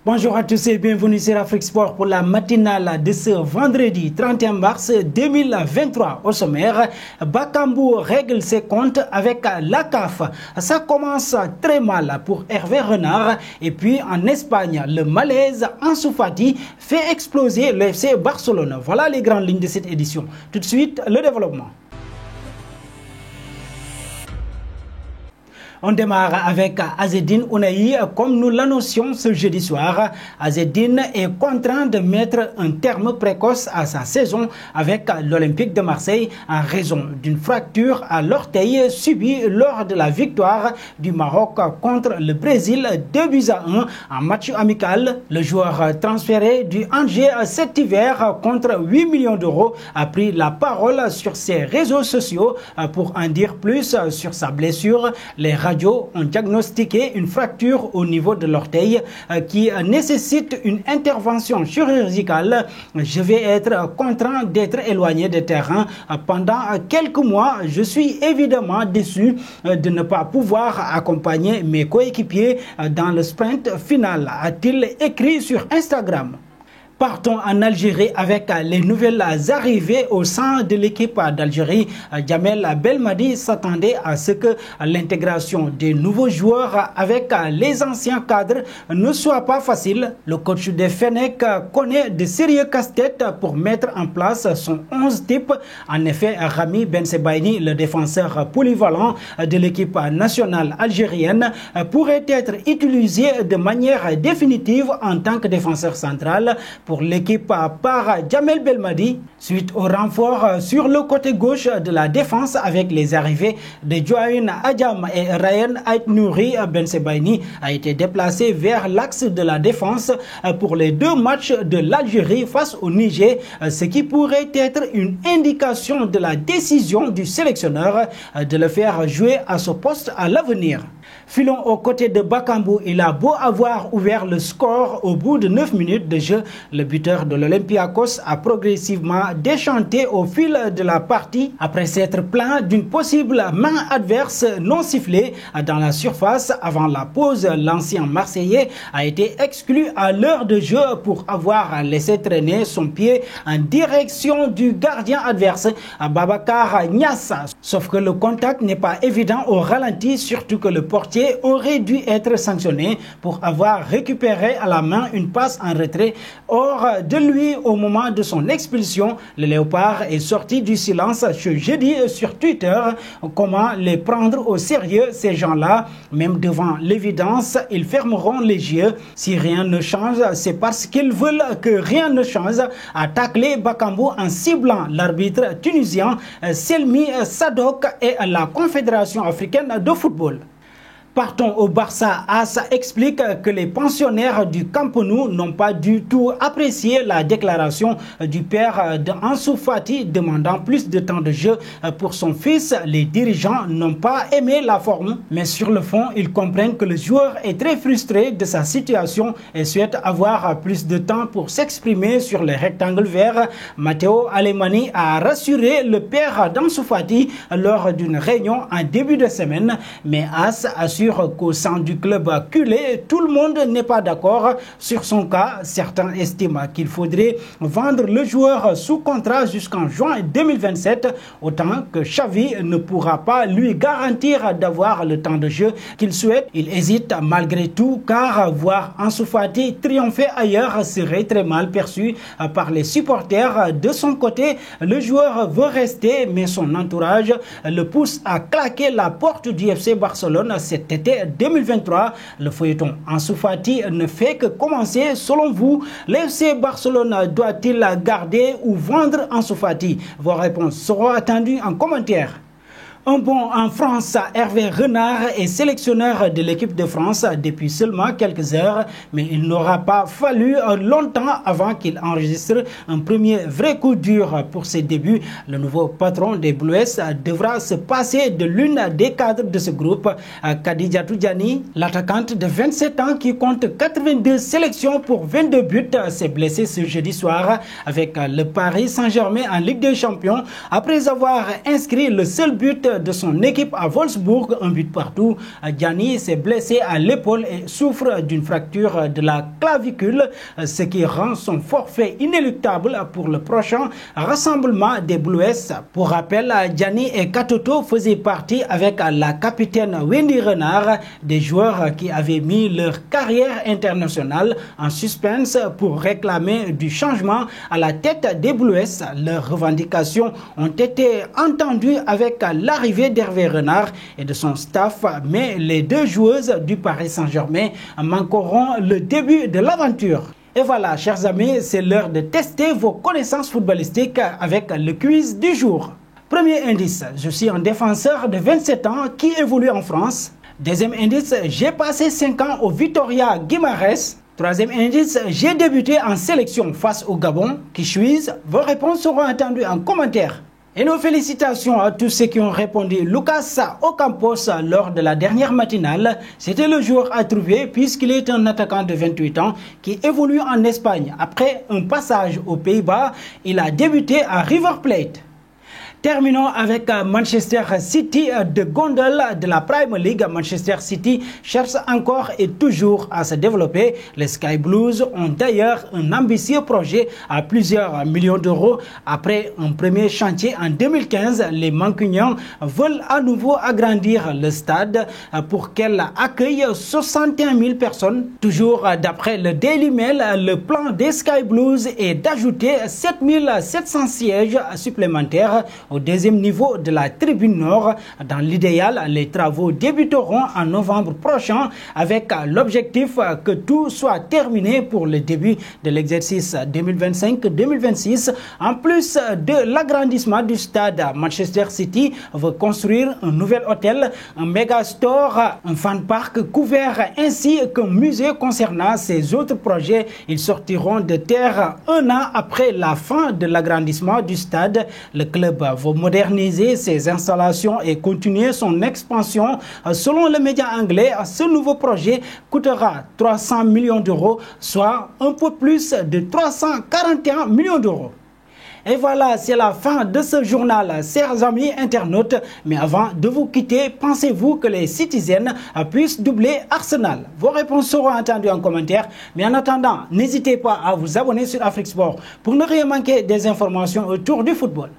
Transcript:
Bonjour à tous et bienvenue sur Afrique Sport pour la matinale de ce vendredi 31 mars 2023. Au sommaire, Bakambu règle ses comptes avec la CAF. Ça commence très mal pour Hervé Renard. Et puis en Espagne, le malaise Ansu Fati fait exploser le FC Barcelone. Voilà les grandes lignes de cette édition. Tout de suite, le développement. On démarre avec Azzedine Ounahi. Comme nous l'annoncions ce jeudi soir, Azzedine est contraint de mettre un terme précoce à sa saison avec l'Olympique de Marseille en raison d'une fracture à l'orteil subie lors de la victoire du Maroc contre le Brésil 2-1 en match amical. Le joueur transféré du Angers cet hiver contre 8 millions d'euros a pris la parole sur ses réseaux sociaux pour en dire plus sur sa blessure. Les radios ont diagnostiqué une fracture au niveau de l'orteil qui nécessite une intervention chirurgicale. Je vais être contraint d'être éloigné des terrains pendant quelques mois. Je suis évidemment déçu de ne pas pouvoir accompagner mes coéquipiers dans le sprint final, a-t-il écrit sur Instagram. Partons en Algérie avec les nouvelles arrivées au sein de l'équipe d'Algérie. Djamel Belmadi s'attendait à ce que l'intégration des nouveaux joueurs avec les anciens cadres ne soit pas facile. Le coach des Fennecs connaît de sérieux casse-têtes pour mettre en place son 11 type. En effet, Rami Ben Sebaini, le défenseur polyvalent de l'équipe nationale algérienne, pourrait être utilisé de manière définitive en tant que défenseur central pour l'équipe par Djamel Belmadi, suite au renfort sur le côté gauche de la défense avec les arrivées de Joaïn Adjam et Ryan Aït-Nouri. Ben Sebaini a été déplacé vers l'axe de la défense pour les deux matchs de l'Algérie face au Niger, ce qui pourrait être une indication de la décision du sélectionneur de le faire jouer à ce poste à l'avenir. Filons aux côtés de Bakambu. Il a beau avoir ouvert le score au bout de 9 minutes de jeu, le buteur de l'Olympiakos a progressivement déchanté au fil de la partie après s'être plaint d'une possible main adverse non sifflée dans la surface avant la pause. L'ancien Marseillais a été exclu à l'heure de jeu pour avoir laissé traîner son pied en direction du gardien adverse, Babacar Niassa. Sauf que le contact n'est pas évident au ralenti, surtout que le portier aurait dû être sanctionné pour avoir récupéré à la main une passe en retrait hors de lui au moment de son expulsion. Le Léopard est sorti du silence ce jeudi sur Twitter. Comment les prendre au sérieux, ces gens-là? Même devant l'évidence, ils fermeront les yeux. Si rien ne change, c'est parce qu'ils veulent que rien ne change, a taclé Bakambu en ciblant l'arbitre tunisien Selmi Sadok et la Confédération africaine de football. Partons au Barça. As explique que les pensionnaires du Camp Nou n'ont pas du tout apprécié la déclaration du père d'Ansu Fati demandant plus de temps de jeu pour son fils. Les dirigeants n'ont pas aimé la forme, mais sur le fond, ils comprennent que le joueur est très frustré de sa situation et souhaite avoir plus de temps pour s'exprimer sur les rectangles verts. Matteo Alemani a rassuré le père d'Ansu Fati lors d'une réunion en début de semaine, mais As assure qu'au sein du club culé, tout le monde n'est pas d'accord sur son cas. Certains estiment qu'il faudrait vendre le joueur sous contrat jusqu'en juin 2027, autant que Xavi ne pourra pas lui garantir d'avoir le temps de jeu qu'il souhaite. Il hésite malgré tout car voir Ansu Fati triompher ailleurs serait très mal perçu par les supporters. De son côté, le joueur veut rester, mais son entourage le pousse à claquer la porte du FC Barcelone cet été 2023. Le feuilleton Ansu Fati ne fait que commencer. Selon vous, l'FC Barcelone doit-il garder ou vendre Ansu Fati? Vos réponses seront attendues en commentaire. Un bond en France, Hervé Renard est sélectionneur de l'équipe de France depuis seulement quelques heures, mais il n'aura pas fallu longtemps avant qu'il enregistre un premier vrai coup dur pour ses débuts. Le nouveau patron des Blues devra se passer de l'une des cadres de ce groupe, Khadijatou Diani. L'attaquante de 27 ans qui compte 82 sélections pour 22 buts s'est blessée ce jeudi soir avec le Paris Saint-Germain en Ligue des Champions après avoir inscrit le seul but de son équipe à Wolfsburg, un but partout. Gianni s'est blessé à l'épaule et souffre d'une fracture de la clavicule, ce qui rend son forfait inéluctable pour le prochain rassemblement des Blues. Pour rappel, Gianni et Katoto faisaient partie avec la capitaine Wendy Renard des joueurs qui avaient mis leur carrière internationale en suspense pour réclamer du changement à la tête des Blues. Leurs revendications ont été entendues avec l'arrivée d'Hervé Renard et de son staff, mais les deux joueuses du Paris Saint-Germain manqueront le début de l'aventure. Et voilà, chers amis, c'est l'heure de tester vos connaissances footballistiques avec le quiz du jour. Premier indice, je suis un défenseur de 27 ans qui évolue en France. Deuxième indice, j'ai passé 5 ans au Vitória Guimarães. Troisième indice, j'ai débuté en sélection face au Gabon. Qui suis-je? Vos réponses seront attendues en commentaire. Et nos félicitations à tous ceux qui ont répondu Lucas Ocampos lors de la dernière matinale. C'était le joueur à trouver puisqu'il est un attaquant de 28 ans qui évolue en Espagne. Après un passage aux Pays-Bas, il a débuté à River Plate. Terminons avec Manchester City de gondole de la Premier League. Manchester City cherche encore et toujours à se développer. Les Sky Blues ont d'ailleurs un ambitieux projet à plusieurs millions d'euros. Après un premier chantier en 2015, les Mancunians veulent à nouveau agrandir le stade pour qu'elle accueille 61 000 personnes. Toujours d'après le Daily Mail, le plan des Sky Blues est d'ajouter 7 700 sièges supplémentaires au deuxième niveau de la tribune nord. Dans l'idéal, les travaux débuteront en novembre prochain avec l'objectif que tout soit terminé pour le début de l'exercice 2025-2026. En plus de l'agrandissement du stade, Manchester City veut construire un nouvel hôtel, un méga store, un fan park couvert ainsi qu'un musée concernant ces autres projets. Ils sortiront de terre un an après la fin de l'agrandissement du stade. Le club va moderniser ses installations et continuer son expansion. Selon le média anglais, ce nouveau projet coûtera 300 millions d'euros, soit un peu plus de 341 millions d'euros. Et voilà, c'est la fin de ce journal, chers amis internautes. Mais avant de vous quitter, pensez-vous que les Citizens puissent doubler Arsenal? Vos réponses seront attendues en commentaire. Mais en attendant, n'hésitez pas à vous abonner sur Afrique Sport pour ne rien manquer des informations autour du football.